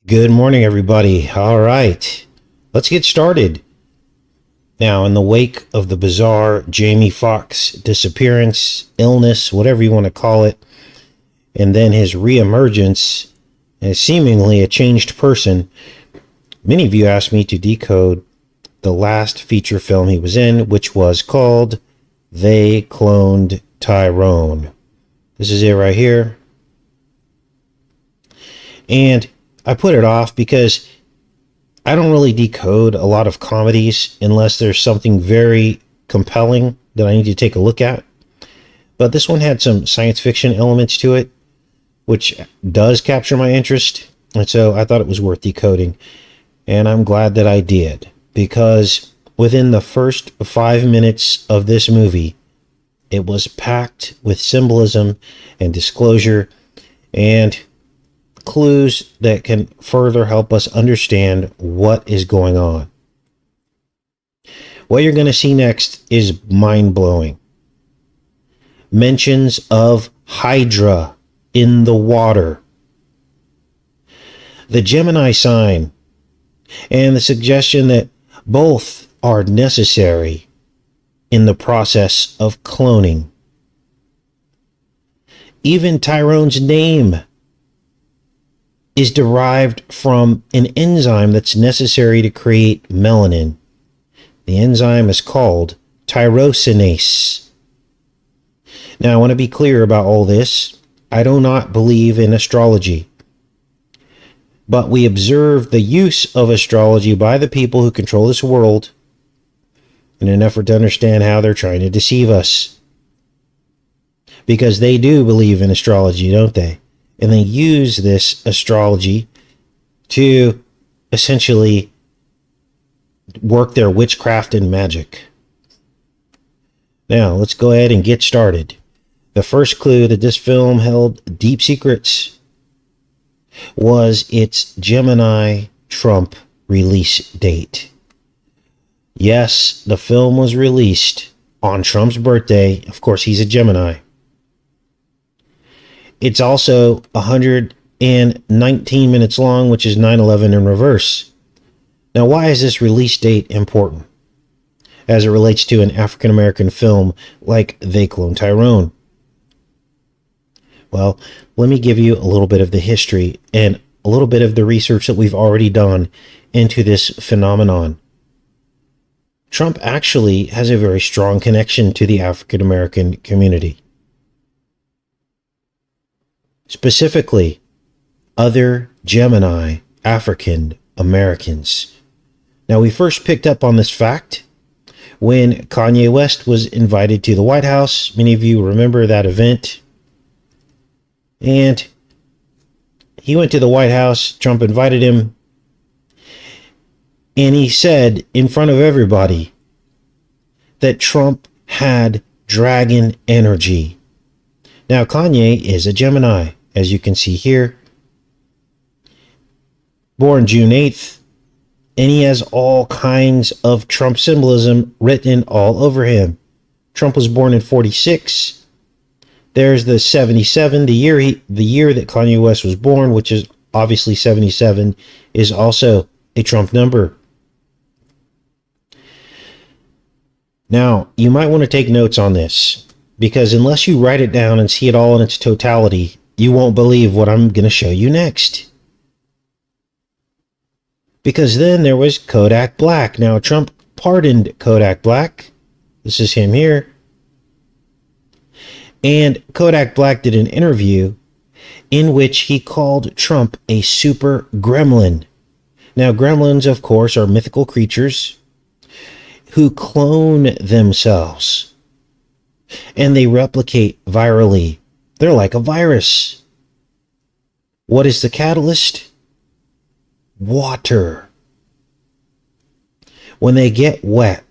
Good morning, everybody. All right, let's get started. Now, in the wake of the bizarre Jamie Foxx disappearance, illness, whatever you want to call it, and then his reemergence as seemingly a changed person, many of you asked me to decode the last feature film he was in, which was called They Cloned Tyrone. This is it right here. And I put it off because I don't really decode a lot of comedies unless there's something very compelling that I need to take a look at. But this one had some science fiction elements to it, which does capture my interest. And so I thought it was worth decoding. And I'm glad that I did, because within the first 5 minutes of this movie, it was packed with symbolism and disclosure and clues that can further help us understand what is going on. What you're going to see next is mind-blowing. Mentions of Hydra in the water, the Gemini sign, and the suggestion that both are necessary in the process of cloning. Even Tyrone's name is derived from an enzyme that's necessary to create melanin. The enzyme is called tyrosinase. Now, I want to be clear about all this. I do not believe in astrology, but we observe the use of astrology by the people who control this world in an effort to understand how they're trying to deceive us. Because they do believe in astrology, don't they? And they use this astrology to essentially work their witchcraft and magic. Now, let's go ahead and get started. The first clue that this film held deep secrets was its Gemini Trump release date. Yes, the film was released on Trump's birthday. Of course, he's a Gemini. It's also 119 minutes long, which is 9/11 in reverse. Now, why is this release date important as it relates to an African-American film like They Cloned Tyrone? Well, let me give you a little bit of the history and a little bit of the research that we've already done into this phenomenon. Trump actually has a very strong connection to the African-American community. Specifically, other Gemini African Americans. Now, we first picked up on this fact when Kanye West was invited to the White House. Many of you remember that event. And he went to the White House. Trump invited him. And he said in front of everybody that Trump had dragon energy. Now, Kanye is a Gemini, as you can see here. Born June 8th, and he has all kinds of Trump symbolism written all over him. Trump was born in 46. There's the 77, the year that Kanye West was born, which is obviously 77, is also a Trump number. Now, you might want to take notes on this, because unless you write it down and see it all in its totality, you won't believe what I'm going to show you next. Because then there was Kodak Black. Now, Trump pardoned Kodak Black. This is him here. And Kodak Black did an interview in which he called Trump a super gremlin. Now, gremlins, of course, are mythical creatures who clone themselves. And they replicate virally. They're like a virus. What is the catalyst? Water. When they get wet,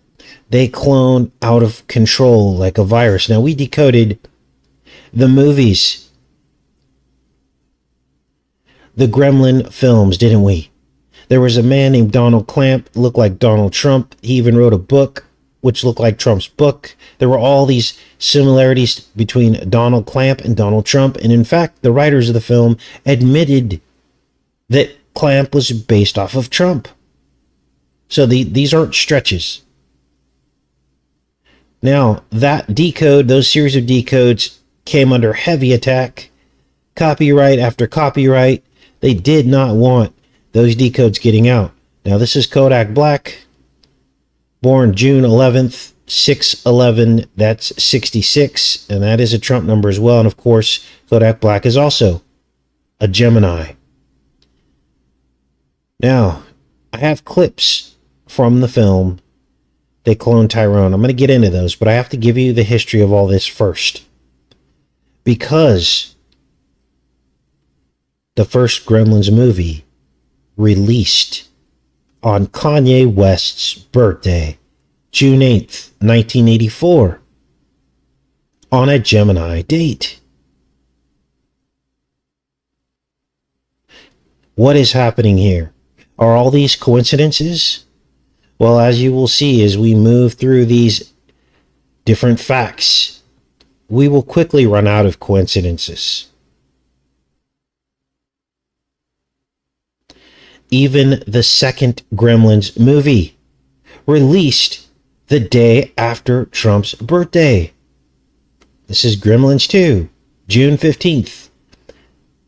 they clone out of control like a virus. Now, we decoded the movies, the Gremlin films, didn't we? There was a man named Donald Clamp, looked like Donald Trump. He even wrote a book which looked like Trump's book. There were all these similarities between Donald Clamp and Donald Trump. And in fact, the writers of the film admitted that clamp was based off of Trump. So these aren't stretches. Now, that decode, those series of decodes came under heavy attack. Copyright after copyright. They did not want those decodes getting out. Now, this is Kodak Black, born June 11th, 6/11, that's 66, and that is a Trump number as well. And of course, Kodak Black is also a Gemini. Now, I have clips from the film They Cloned Tyrone. I'm going to get into those, but I have to give you the history of all this first. Because the first Gremlins movie released on Kanye West's birthday, June 8th, 1984, on a Gemini date. What is happening here? Are all these coincidences? Well, as you will see as we move through these different facts, we will quickly run out of coincidences. Even the second Gremlins movie released the day after Trump's birthday. This is Gremlins 2, June 15th,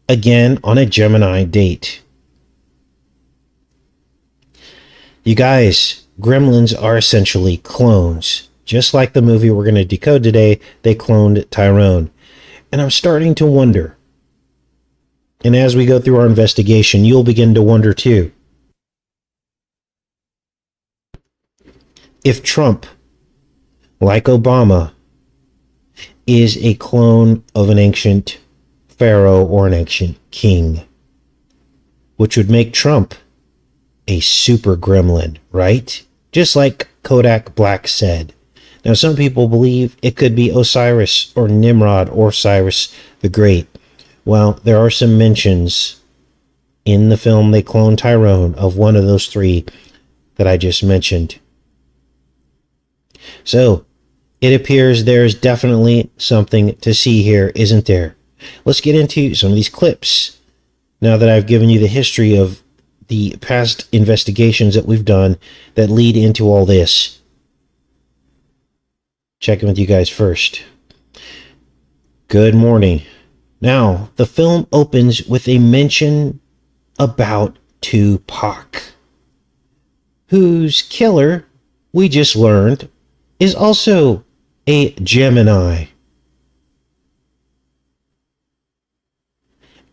again on a Gemini date. You guys, Gremlins are essentially clones. Just like the movie we're going to decode today, they cloned Tyrone. And I'm starting to wonder, and as we go through our investigation, you'll begin to wonder too, if Trump, like Obama, is a clone of an ancient pharaoh or an ancient king, which would make Trump a super gremlin, right? Just like Kodak Black said. Now, some people believe it could be Osiris or Nimrod or Cyrus the Great. Well, there are some mentions in the film They Cloned Tyrone of one of those three that I just mentioned. So, it appears there's definitely something to see here, isn't there? Let's get into some of these clips. Now that I've given you the history of the past investigations that we've done that lead into all this. Checking with you guys first. Good morning. Now, the film opens with a mention about Tupac, whose killer, we just learned, is also a Gemini.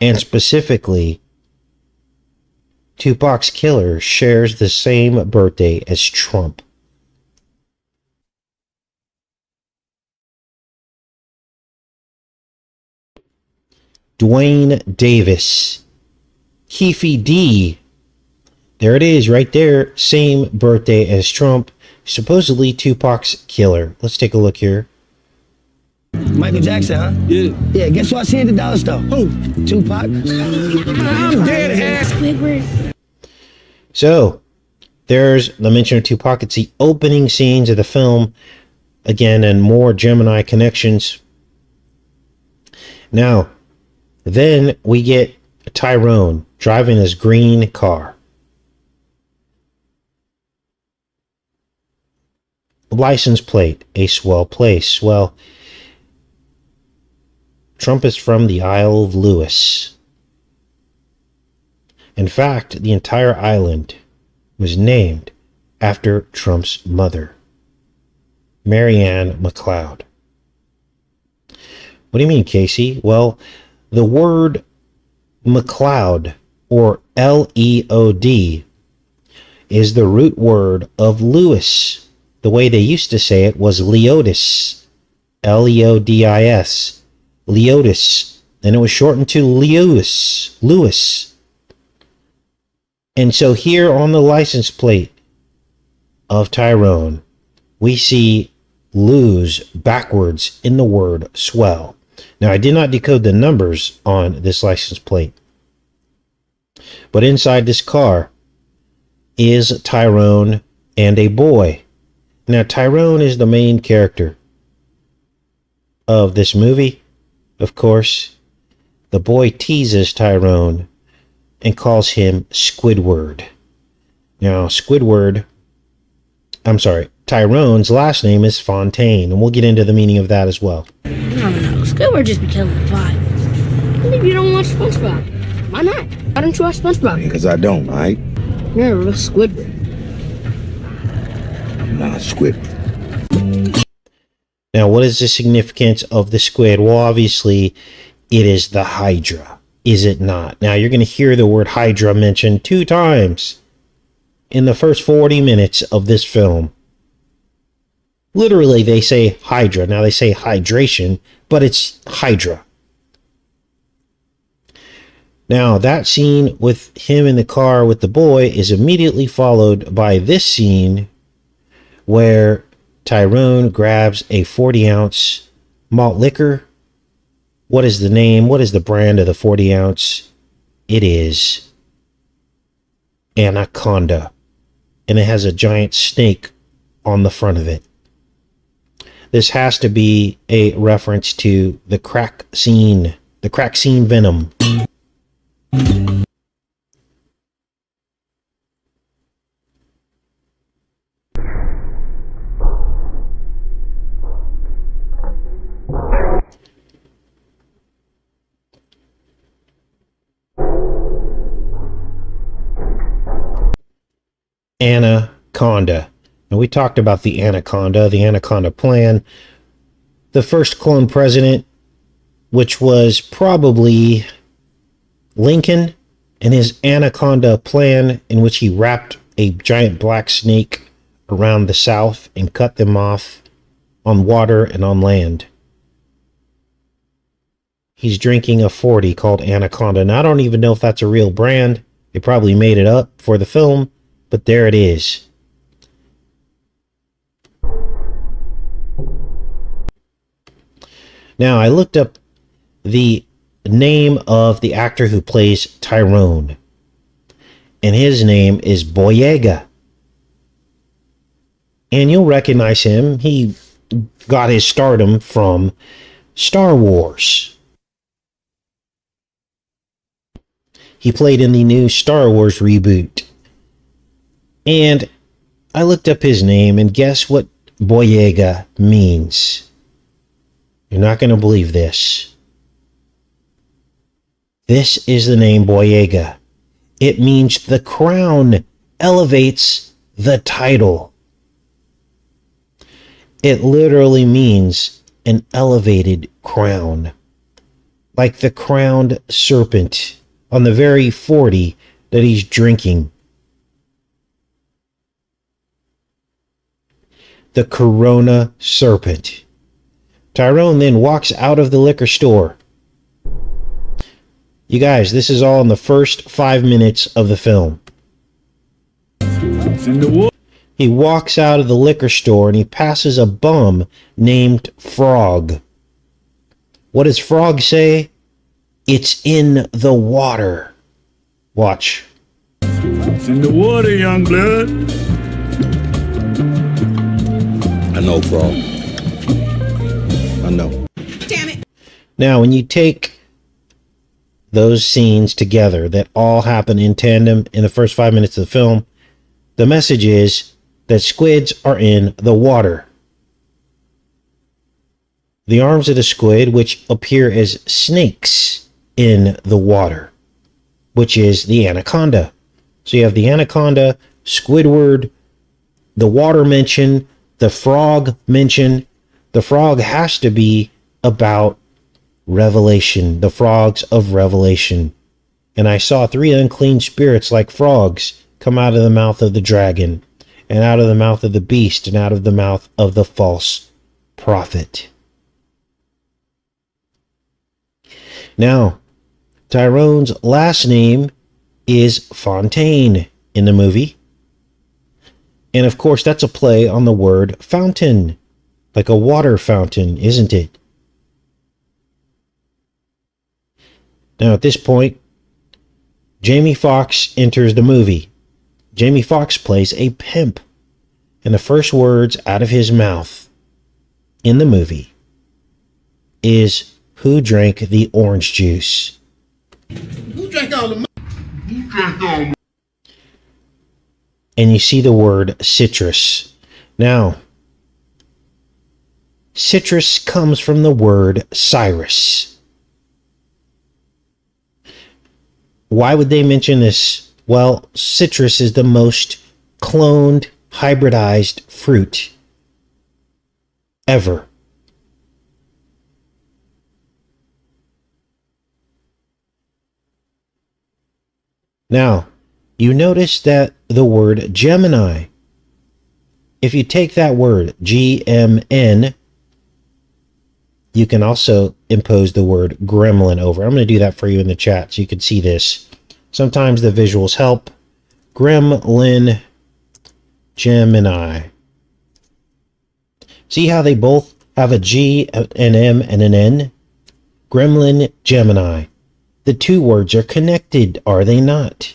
And specifically, Tupac's killer shares the same birthday as Trump. Dwayne Davis. Keefe D. There it is, right there. Same birthday as Trump. Supposedly Tupac's killer. Let's take a look here. Michael Jackson, huh? Yeah. Yeah, guess who I see at the dollar store? Who? Tupac. I'm dead ass. Squidward. So, there's the mention of Tupac. It's the opening scenes of the film. Again, and more Gemini connections. Now, then we get Tyrone driving his green car. License plate, a swell place. Well, Trump is from the Isle of Lewis. In fact, the entire island was named after Trump's mother, Marianne McLeod. What do you mean, Casey? Well, the word McLeod, or L-E-O-D, is the root word of Lewis. The way they used to say it was Leodis, L-E-O-D-I-S, Leodis, and it was shortened to Lewis. And so here on the license plate of Tyrone, we see lose backwards in the word swell. Now, I did not decode the numbers on this license plate, but inside this car is Tyrone and a boy. Now, Tyrone is the main character of this movie. Of course, the boy teases Tyrone and calls him Squidward. Now, Tyrone's last name is Fontaine, and we'll get into the meaning of that as well. No. Squidward just be killing the vibe. I think you don't watch SpongeBob. Why not? Why don't you watch SpongeBob? Because I don't, alright? You're a real Squidward. I'm not a squid. Now, what is the significance of the squid? Well, obviously, it is the Hydra, is it not? Now, you're going to hear the word Hydra mentioned 2 times in the first 40 minutes of this film. Literally, they say Hydra. Now, they say hydration, but it's Hydra. Now, that scene with him in the car with the boy is immediately followed by this scene where Tyrone grabs a 40-ounce malt liquor. What is the name? What is the brand of the 40-ounce? It is Anaconda. And it has a giant snake on the front of it. This has to be a reference to the crack scene venom. Anaconda. And we talked about the Anaconda plan. The first clone president, which was probably Lincoln, and his Anaconda plan, in which he wrapped a giant black snake around the South and cut them off on water and on land. He's drinking a 40 called Anaconda. And I don't even know if that's a real brand. They probably made it up for the film, but there it is. Now, I looked up the name of the actor who plays Tyrone, and his name is Boyega. And you'll recognize him. He got his stardom from Star Wars. He played in the new Star Wars reboot. And I looked up his name, and guess what Boyega means? You're not going to believe this. This is the name Boyega. It means the crown elevates the title. It literally means an elevated crown. Like the crowned serpent on the very 40 that he's drinking. The Corona serpent. Tyrone then walks out of the liquor store. You guys, this is all in the first 5 minutes of the film. He walks out of the liquor store and he passes a bum named Frog. What does Frog say? It's in the water. Watch. It's in the water, young blood. I know, Frog. I know. Damn it. Now, when you take those scenes together that all happen in tandem in the first 5 minutes of the film, the message is that squids are in the water. The arms of the squid, which appear as snakes in the water, which is the anaconda. So you have the anaconda, Squidward, the water mention, the frog mention. The frog has to be about Revelation, the frogs of Revelation. And I saw 3 unclean spirits like frogs come out of the mouth of the dragon, and out of the mouth of the beast, and out of the mouth of the false prophet. Now, Tyrone's last name is Fontaine in the movie. And of course, that's a play on the word fountain. Like a water fountain, isn't it? Now, at this point, Jamie Foxx enters the movie. Jamie Foxx plays a pimp. And the first words out of his mouth in the movie is, "Who drank the orange juice?" Who drank all the And you see the word citrus. Now, citrus comes from the word Cyrus. Why would they mention this? Well, citrus is the most cloned, hybridized fruit ever. Now, you notice that the word Gemini, if you take that word, GMN, you can also impose the word gremlin over. I'm going to do that for you in the chat so you can see this. Sometimes the visuals help. Gremlin, Gemini. See how they both have a G, an M, and an N? Gremlin, Gemini. The two words are connected, are they not?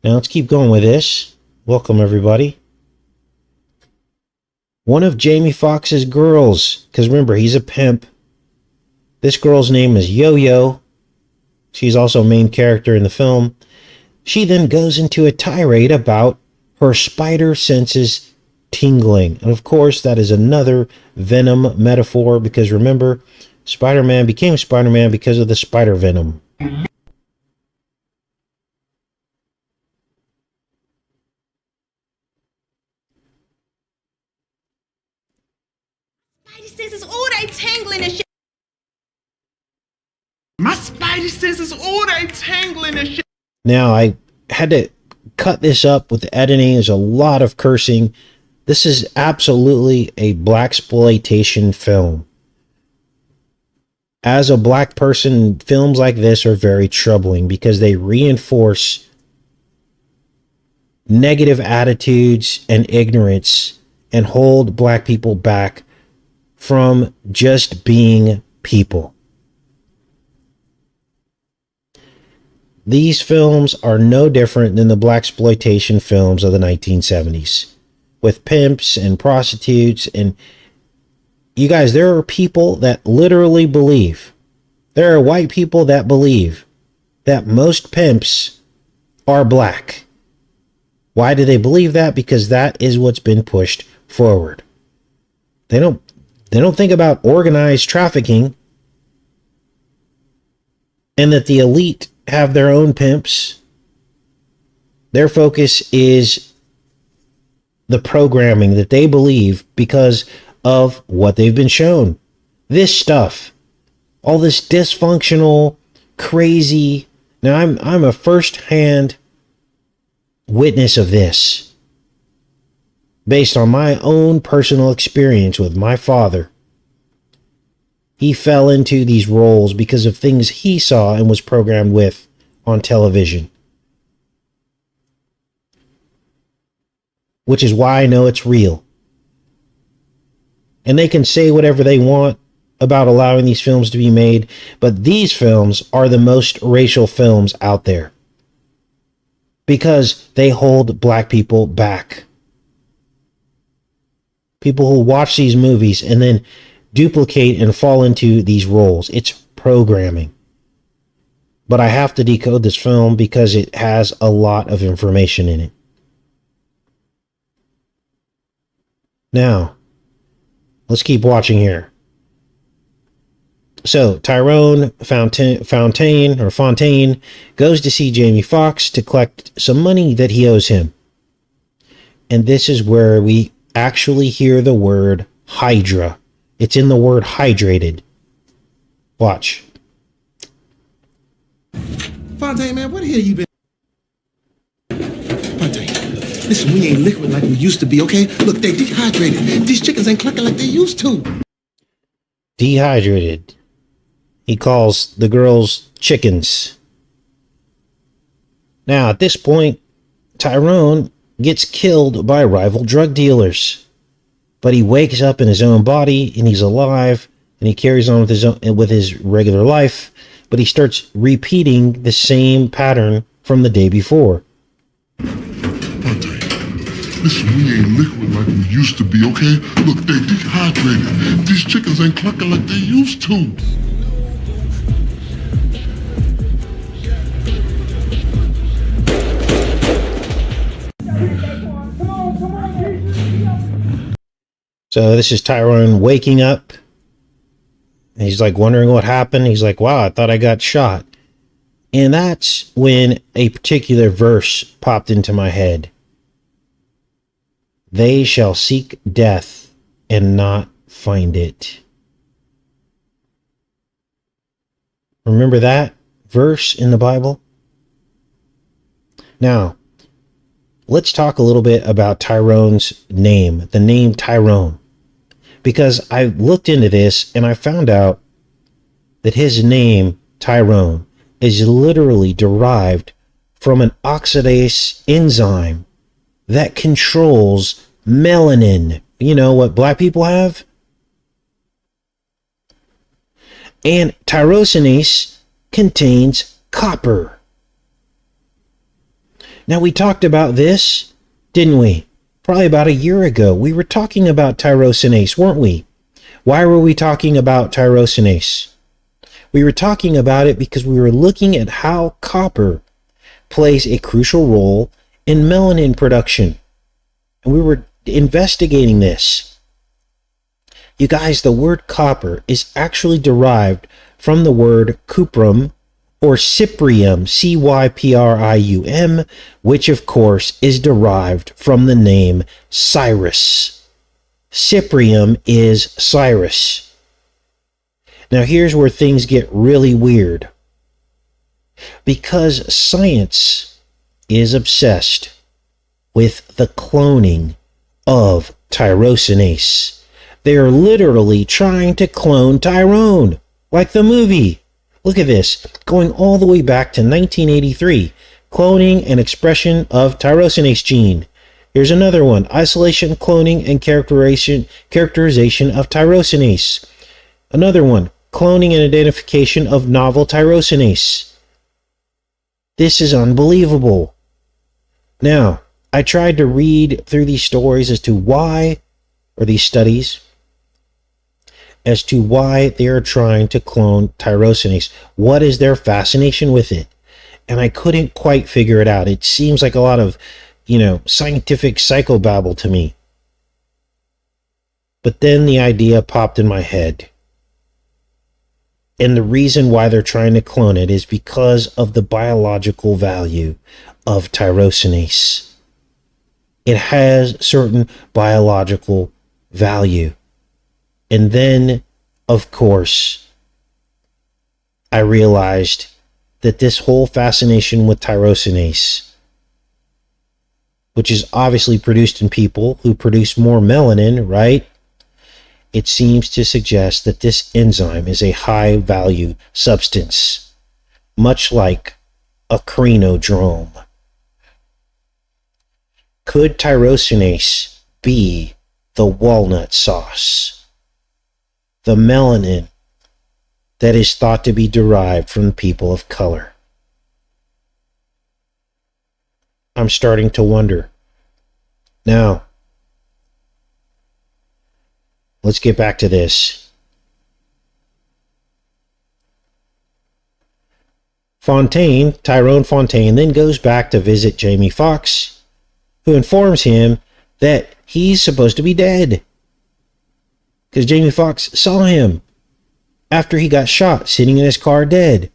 Now let's keep going with this. Welcome, everybody. One of Jamie Foxx's girls, because remember, he's a pimp. This girl's name is Yo-Yo. She's also a main character in the film. She then goes into a tirade about her spider senses tingling. And of course, that is another Venom metaphor, because remember, Spider-Man became Spider-Man because of the spider venom. Spidey senses, oh, they tingling and shit. My spidey senses, oh, they tingling and shit. Now, I had to cut this up with the editing. There's a lot of cursing. This is absolutely a blaxploitation film. As a black person, films like this are very troubling because they reinforce negative attitudes and ignorance and hold black people back from just being people. These films are no different than the blaxploitation films of the 1970s with pimps and prostitutes. And you guys, there are people that literally believe, there are white people that believe that most pimps are black. Why do they believe that? Because that is what's been pushed forward. They don't think about organized trafficking and that the elite have their own pimps. Their focus is the programming that they believe because of what they've been shown. This stuff, all this dysfunctional, crazy. Now I'm a first-hand witness of this based on my own personal experience with my father. He fell into these roles because of things he saw and was programmed with on television. Which is why I know it's real. And they can say whatever they want about allowing these films to be made, but these films are the most racial films out there because they hold black people back. People who watch these movies and then duplicate and fall into these roles. It's programming. But I have to decode this film because it has a lot of information in it. Now, let's keep watching here. So, Tyrone Fontaine goes to see Jamie Foxx to collect some money that he owes him. And this is where we actually hear the word Hydra. It's in the word hydrated. Watch. Fontaine, man, what the hell you been? Fontaine, listen, we ain't liquid like we used to be, okay? Look, they dehydrated. These chickens ain't clucking like they used to. Dehydrated. He calls the girls chickens. Now, at this point, Tyrone gets killed by rival drug dealers. But he wakes up in his own body and he's alive and he carries on with his regular life, but he starts repeating the same pattern from the day before. Listen, we ain't liquid like we used to be, okay? Look, they dehydrated. These chickens ain't clucking like they used to. So this is Tyrone waking up. And he's like wondering what happened. He's like, wow, I thought I got shot. And that's when a particular verse popped into my head. They shall seek death and not find it. Remember that verse in the Bible? Now, let's talk a little bit about Tyrone's name, the name Tyrone. Because I looked into this and I found out that his name, Tyrone, is literally derived from an oxidase enzyme that controls melanin. You know what black people have? And tyrosinase contains copper. Now, we talked about this, didn't we? Probably about a year ago. We were talking about tyrosinase, weren't we? Why were we talking about tyrosinase? We were talking about it because we were looking at how copper plays a crucial role in melanin production. And we were investigating this. You guys, the word copper is actually derived from the word cuprum or cyprium, C-Y-P-R-I-U-M, which of course is derived from the name Cyrus. Cyprium is Cyrus. Now here's where things get really weird. Because science is obsessed with the cloning of tyrosinase. They are literally trying to clone Tyrone, like the movie. Look at this, going all the way back to 1983, cloning and expression of tyrosinase gene. Here's another one, isolation, cloning, and characterization of tyrosinase. Another one, cloning and identification of novel tyrosinase. This is unbelievable. Now, I tried to read through these stories as to why, or these studies, as to why they are trying to clone tyrosinase. What is their fascination with it? And I couldn't quite figure it out. It seems like a lot of, scientific psychobabble to me. But then the idea popped in my head. And the reason why they're trying to clone it is because of the biological value of tyrosinase. It has certain biological value. And then, of course, I realized that this whole fascination with tyrosinase, which is obviously produced in people who produce more melanin, right? It seems to suggest that this enzyme is a high-value substance, much like a crenodrome. Could tyrosinase be the walnut sauce? The melanin that is thought to be derived from people of color? I'm starting to wonder. Now, let's get back to this. Tyrone Fontaine, then goes back to visit Jamie Foxx, who informs him that he's supposed to be dead. Because Jamie Foxx saw him after he got shot, sitting in his car dead.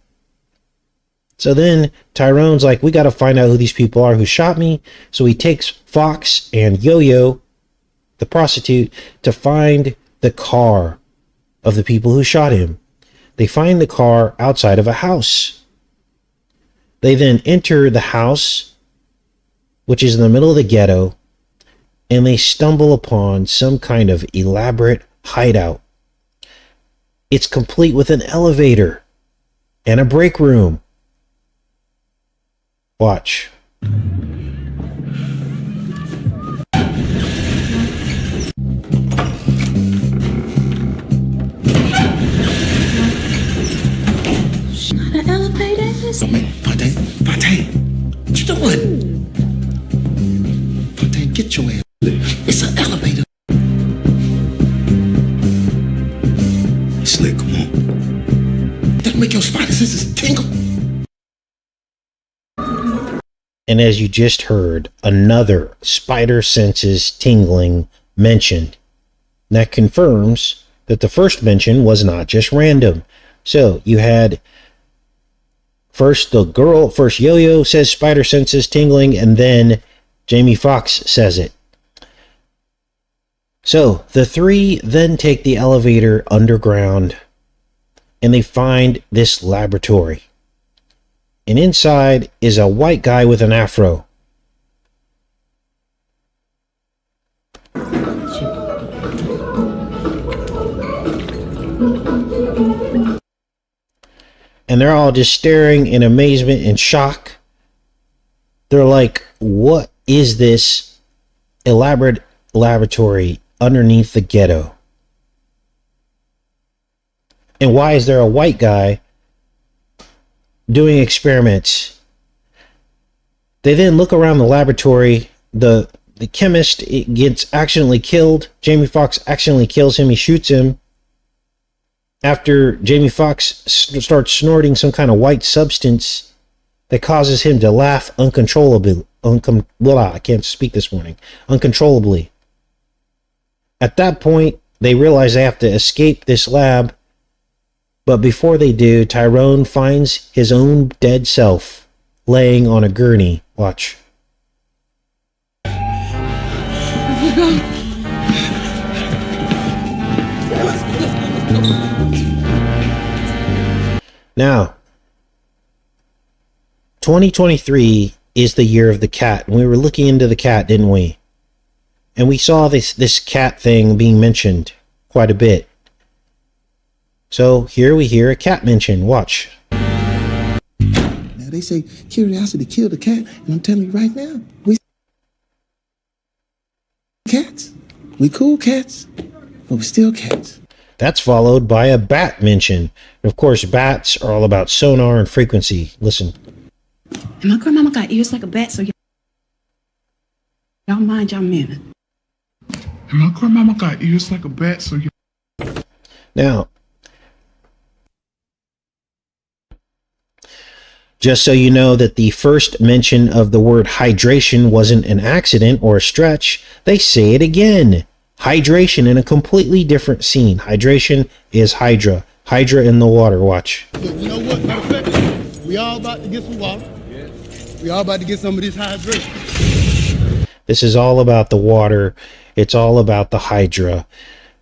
So then Tyrone's like, we got to find out who these people are who shot me. So he takes Foxx and Yo-Yo, the prostitute, to find the car of the people who shot him. They find the car outside of a house. They then enter the house, which is in the middle of the ghetto, and they stumble upon some kind of elaborate hideout. It's complete with an elevator and a break room. Watch. The elevator is. Fontaine, what you doing? Fontaine, get your ass. It's an elevator. Slick, come on. That'll make your spider senses tingle. And as you just heard, another spider senses tingling mentioned. And that confirms that the first mention was not just random. So you had first Yo-Yo says spider senses tingling, and then Jamie Foxx says it. So the three then take the elevator underground and they find this laboratory. And inside is a white guy with an afro. And they're all just staring in amazement and shock. They're like, what is this elaborate laboratory underneath the ghetto? And why is there a white guy doing experiments? They then look around the laboratory. The chemist gets accidentally killed. Jamie Foxx accidentally kills him. He shoots him after Jamie Foxx starts snorting some kind of white substance that causes him to laugh uncontrollably. I can't speak this morning. Uncontrollably. At that point, they realize they have to escape this lab. But before they do, Tyrone finds his own dead self laying on a gurney. Watch. Now, 2023 is the year of the cat. And we were looking into the cat, didn't we? And we saw this cat thing being mentioned quite a bit. So here we hear a cat mention. Watch. Now they say curiosity killed the cat, and I'm telling you right now, we cats. We cool cats, but we still cats. That's followed by a bat mention. And of course, bats are all about sonar and frequency. Listen. And my grandmama got ears like a bat, so y'all mind y'all minute. And my grandmama got ears like a bat, so you... Now, just so you know that the first mention of the word hydration wasn't an accident or a stretch, they say it again. Hydration in a completely different scene. Hydration is Hydra. Hydra in the water. Watch. Look, you know what? Matter of fact, we all about to get some water. We all about to get some of this hydration. This is all about the water. It's all about the Hydra.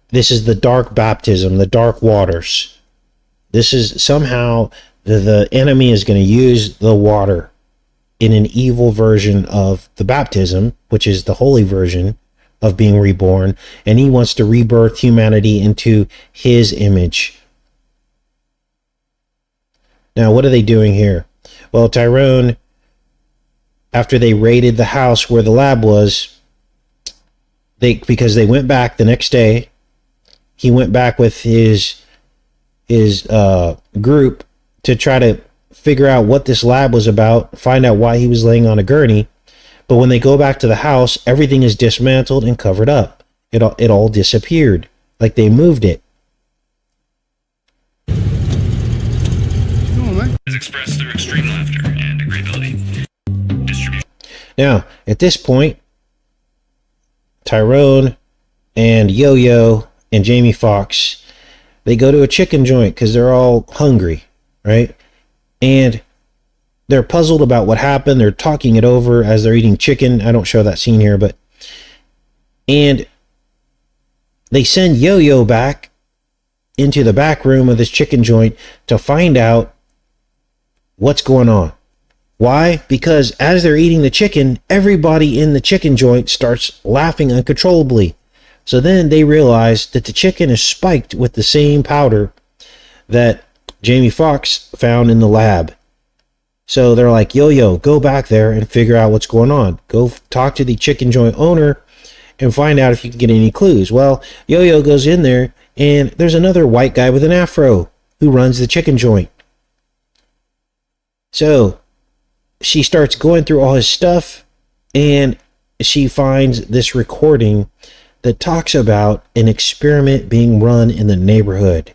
This is the dark baptism, the dark waters. This is somehow the enemy is going to use the water in an evil version of the baptism, which is the holy version of being reborn, and he wants to rebirth humanity into his image. Now, what are they doing here? Well, Tyrone, after they raided the house where the lab was, because they went back the next day, he went back with his group to try to figure out what this lab was about, find out why he was laying on a gurney. But when they go back to the house, everything is dismantled and covered up. It all disappeared, like they moved it. Is expressed through extreme laughter and agreeability. Distribution. Now, at this point, Tyrone and Yo-Yo and Jamie Foxx, they go to a chicken joint because they're all hungry, right? And they're puzzled about what happened. They're talking it over as they're eating chicken. I don't show that scene here, but... And they send Yo-Yo back into the back room of this chicken joint to find out what's going on. Why? Because as they're eating the chicken, everybody in the chicken joint starts laughing uncontrollably. So then they realize that the chicken is spiked with the same powder that Jamie Foxx found in the lab. So they're like, Yo-Yo, go back there and figure out what's going on. Go talk to the chicken joint owner and find out if you can get any clues. Well, Yo-Yo goes in there and there's another white guy with an afro who runs the chicken joint. So she starts going through all his stuff and she finds this recording that talks about an experiment being run in the neighborhood.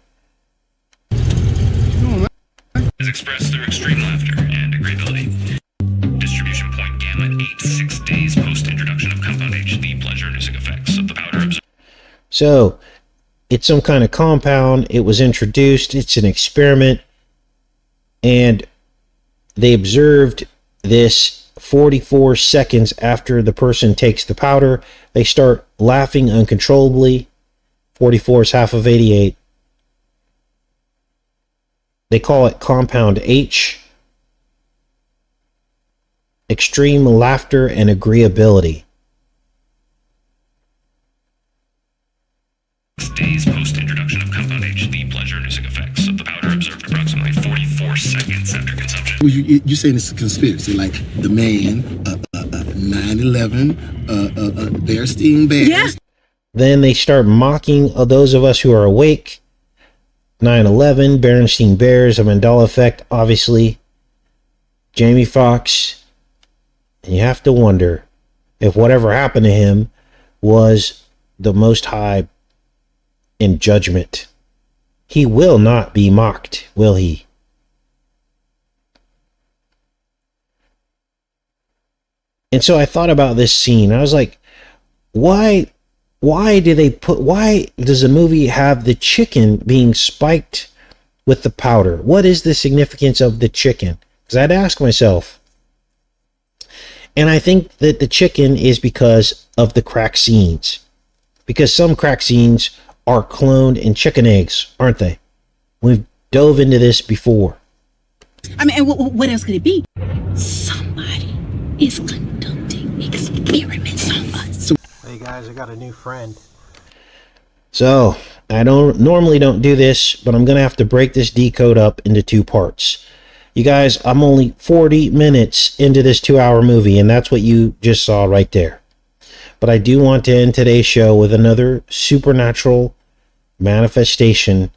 Is expressed through extreme laughter and agreeability. Distribution point gamma 8 6 days post introduction of compound H. The pleasure-inducing effects of the powder observed. So it's some kind of compound. It was introduced. It's an experiment. And they observed this 44 seconds after the person takes the powder. They start laughing uncontrollably. 44 is half of 88. They call it compound H. Extreme laughter and agreeability. Days post-introduction of compound H, the pleasure-inducing effects of the powder observed approximately 44 seconds after consumption. Well, you're saying it's a conspiracy, like the man, 9/11, Bearstein Bears. Yeah. Then they start mocking those of us who are awake. 9/11, Berenstein Bears, a Mandela Effect, obviously. Jamie Foxx. And you have to wonder if whatever happened to him was the Most High in judgment. He will not be mocked, will he? And so I thought about this scene. I was like, why does the movie have the chicken being spiked with the powder? What is the significance of the chicken? Because I'd ask myself. And I think that the chicken is because of the crack scenes. Because some crack scenes are cloned in chicken eggs, aren't they? We've dove into this before. I mean, and what else could it be? Somebody is conducting experiments on us. Hey guys, I got a new friend. So, I normally don't do this, but I'm going to have to break this decode up into two parts. You guys, I'm only 40 minutes into this 2-hour movie, and that's what you just saw right there. But I do want to end today's show with another supernatural manifestation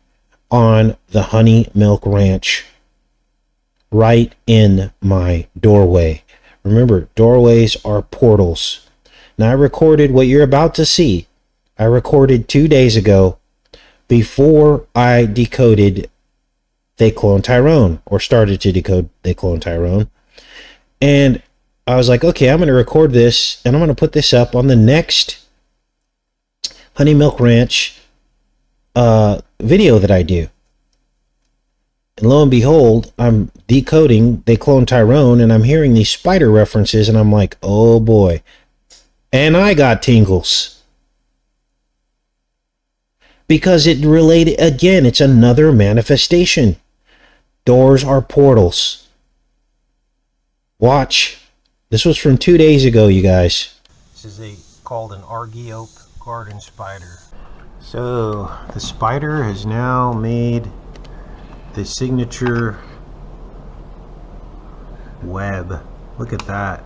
on the Honey Milk Ranch. Right in my doorway. Remember, doorways are portals. Now, I recorded what you're about to see. I recorded 2 days ago before I decoded They Clone Tyrone, or started to decode They Clone Tyrone. And I was like, okay, I'm going to record this, and I'm going to put this up on the next Honey Milk Ranch video that I do. And lo and behold, I'm decoding They Clone Tyrone, and I'm hearing these spider references, and I'm like, oh boy. And I got tingles. Because it related, again, it's another manifestation. Doors are portals. Watch. This was from 2 days ago, you guys. This is called an Argiope garden spider. So, the spider has now made the signature web. Look at that.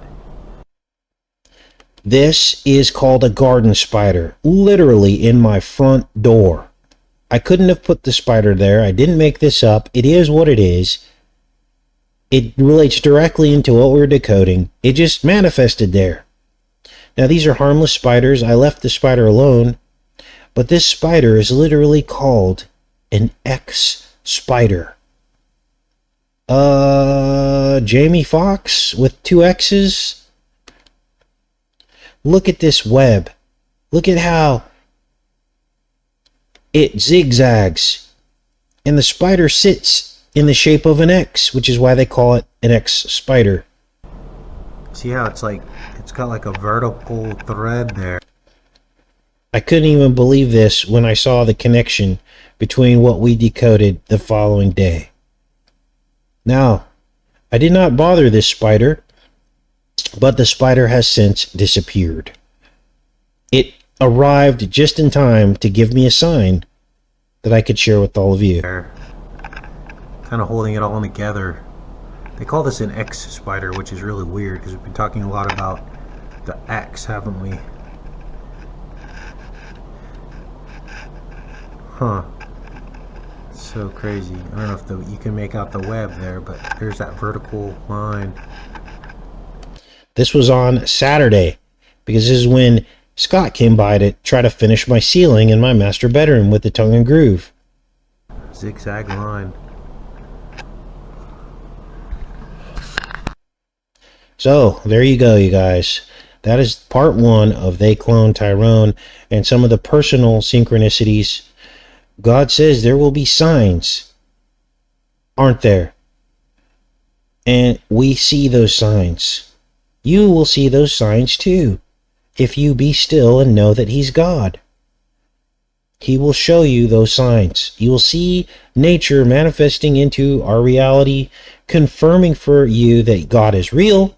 This is called a garden spider, literally in my front door. I couldn't have put the spider there. I didn't make this up. It is what it is. It relates directly into what we're decoding. It just manifested there. Now, these are harmless spiders. I left the spider alone. But this spider is literally called an X spider. Jamie Foxx with 2 X's. Look at this web. Look at how it zigzags. And the spider sits in the shape of an X, which is why they call it an X spider. See how it's got like a vertical thread there. I couldn't even believe this when I saw the connection between what we decoded the following day. Now, I did not bother this spider, but the spider has since disappeared. It arrived just in time to give me a sign that I could share with all of you. Kind of holding it all together. They call this an X spider, which is really weird because we've been talking a lot about the X, haven't we? Huh. So crazy. I don't know if you can make out the web there, but there's that vertical line. This was on Saturday, because this is when Scott came by to try to finish my ceiling in my master bedroom with the tongue and groove. Zigzag line. So, there you go, you guys. That is part one of They Clone Tyrone and some of the personal synchronicities. God says there will be signs, aren't there? And we see those signs. You will see those signs too, if you be still and know that he's God. He will show you those signs. You will see nature manifesting into our reality, confirming for you that God is real.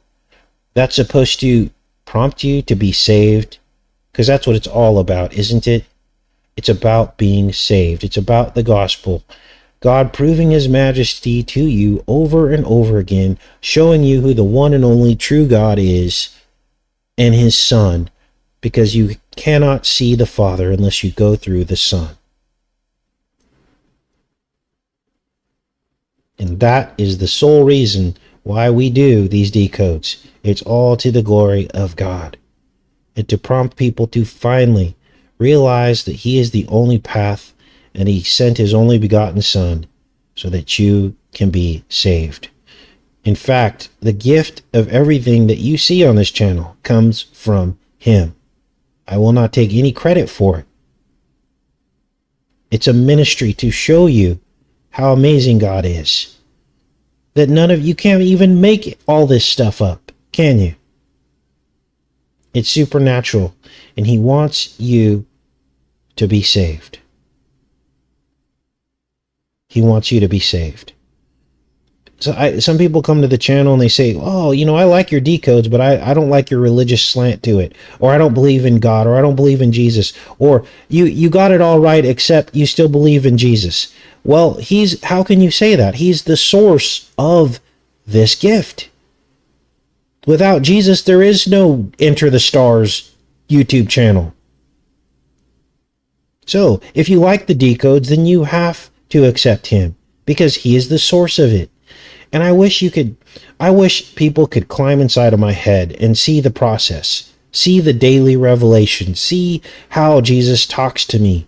That's supposed to prompt you to be saved, because that's what it's all about, isn't it? It's about being saved. It's about the gospel. God proving his majesty to you over and over again, showing you who the one and only true God is and his Son, because you cannot see the Father unless you go through the Son. And that is the sole reason why we do these decodes. It's all to the glory of God, and to prompt people to finally realize that he is the only path, and he sent his only begotten Son so that you can be saved. In fact, the gift of everything that you see on this channel comes from him. I will not take any credit for it. It's a ministry to show you how amazing God is. That none of you can't even make all this stuff up, can you? It's supernatural, and he wants you to be saved. He wants you to be saved. So some people come to the channel and they say, oh, you know, I like your decodes, but I don't like your religious slant to it. Or I don't believe in God, or I don't believe in Jesus. Or you got it all right, except you still believe in Jesus. Well, how can you say that? He's the source of this gift. Without Jesus, there is no Enterthestars YouTube channel. So, if you like the decodes, then you have to accept him, because he is the source of it. And I wish people could climb inside of my head and see the process, see the daily revelation, see how Jesus talks to me.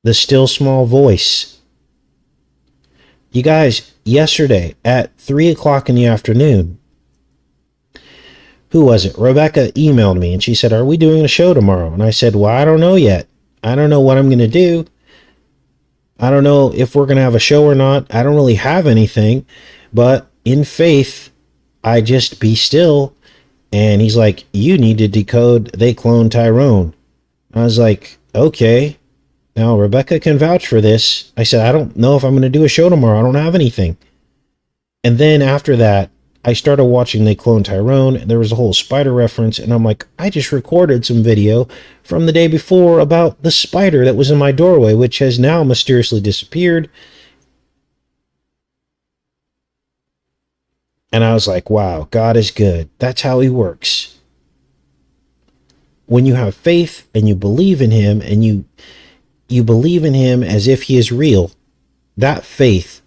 The still small voice. You guys, yesterday at 3 o'clock in the afternoon, who was it? Rebecca emailed me and she said, are we doing a show tomorrow? And I said, well, I don't know yet. I don't know what I'm going to do. I don't know if we're going to have a show or not. I don't really have anything, but in faith, I just be still. And he's like, you need to decode They Clone Tyrone. I was like, okay. Now, Rebecca can vouch for this. I said, I don't know if I'm going to do a show tomorrow. I don't have anything. And then after that, I started watching They Clone Tyrone, and there was a whole spider reference, and I'm like, I just recorded some video from the day before about the spider that was in my doorway, which has now mysteriously disappeared. And I was like, wow, God is good. That's how he works. When you have faith and you believe in him, and you believe in him as if he is real, that faith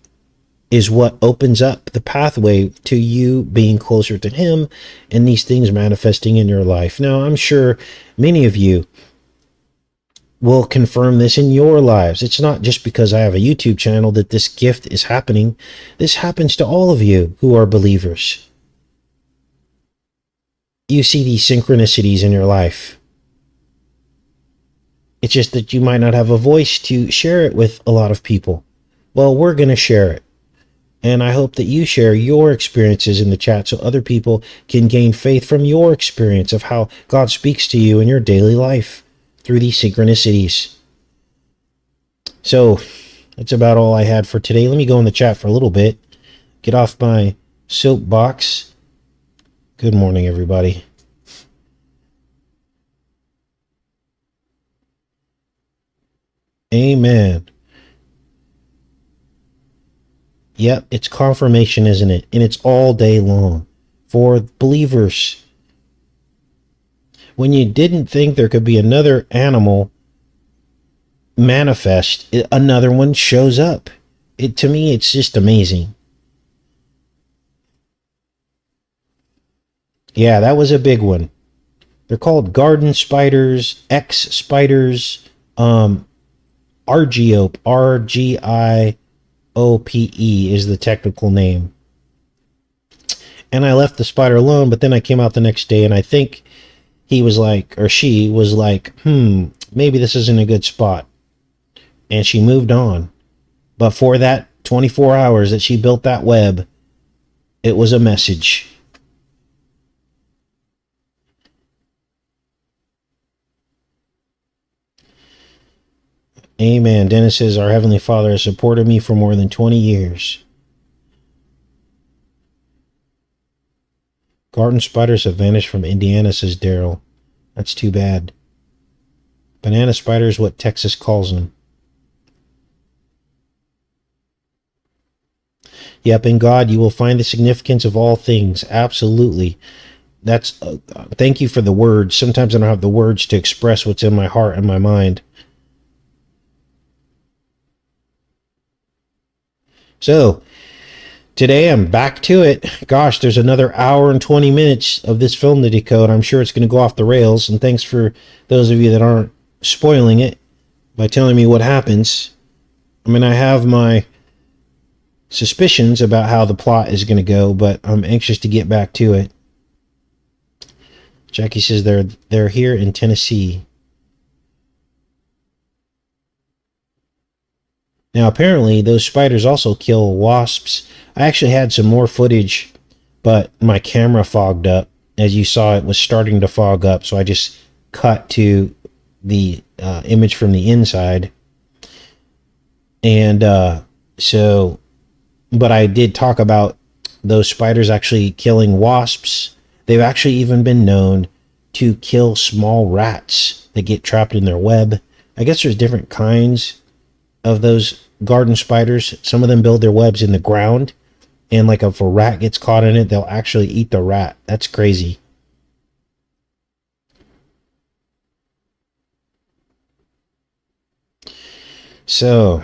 is what opens up the pathway to you being closer to him and these things manifesting in your life. Now, I'm sure many of you will confirm this in your lives. It's not just because I have a YouTube channel that this gift is happening. This happens to all of you who are believers. You see these synchronicities in your life. It's just that you might not have a voice to share it with a lot of people. Well, we're going to share it. And I hope that you share your experiences in the chat so other people can gain faith from your experience of how God speaks to you in your daily life through these synchronicities. So that's about all I had for today. Let me go in the chat for a little bit. Get off my soapbox. Good morning, everybody. Amen. Yep, it's confirmation, isn't it? And it's all day long for believers. When you didn't think there could be another animal manifest, another one shows up. To me, it's just amazing. Yeah, that was a big one. They're called garden spiders, X spiders, Argiope, RGIOPE is the technical name. And I left the spider alone, but then I came out the next day and I think he was like, or she was like, maybe this isn't a good spot. And she moved on. But for that 24 hours that she built that web, it was a message. Amen. Dennis says, our Heavenly Father has supported me for more than 20 years. Garden spiders have vanished from Indiana, says Daryl. That's too bad. Banana spider is what Texas calls them. Yep, in God you will find the significance of all things. Absolutely. That's thank you for the words. Sometimes I don't have the words to express what's in my heart and my mind. So, today I'm back to it. Gosh, there's another hour and 20 minutes of this film to decode. I'm sure it's going to go off the rails. And thanks for those of you that aren't spoiling it by telling me what happens. I mean, I have my suspicions about how the plot is going to go, but I'm anxious to get back to it. Jackie says they're here in Tennessee. Now, apparently, those spiders also kill wasps. I actually had some more footage, but my camera fogged up. As you saw, it was starting to fog up, so I just cut to the image from the inside. And but I did talk about those spiders actually killing wasps. They've actually even been known to kill small rats that get trapped in their web. I guess there's different kinds of those garden spiders. Some of them build their webs in the ground, and like if a rat gets caught in it, they'll actually eat the rat. That's crazy. So,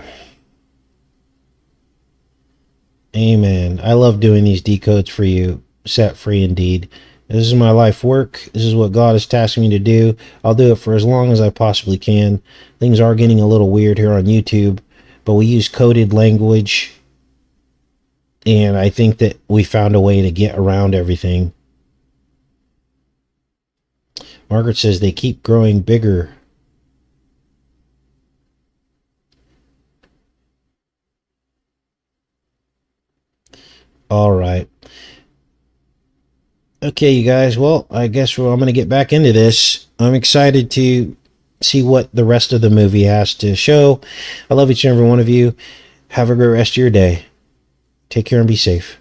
amen. I love doing these decodes for you. Set free indeed. This is my life work. This is what God has tasked me to do. I'll do it for as long as I possibly can. Things are getting a little weird here on YouTube, but we use coded language, and I think that we found a way to get around everything. Margaret says they keep growing bigger. All right. Okay, you guys. Well, I guess I'm going to get back into this. I'm excited to see what the rest of the movie has to show. I love each and every one of you. Have a great rest of your day. Take care and be safe.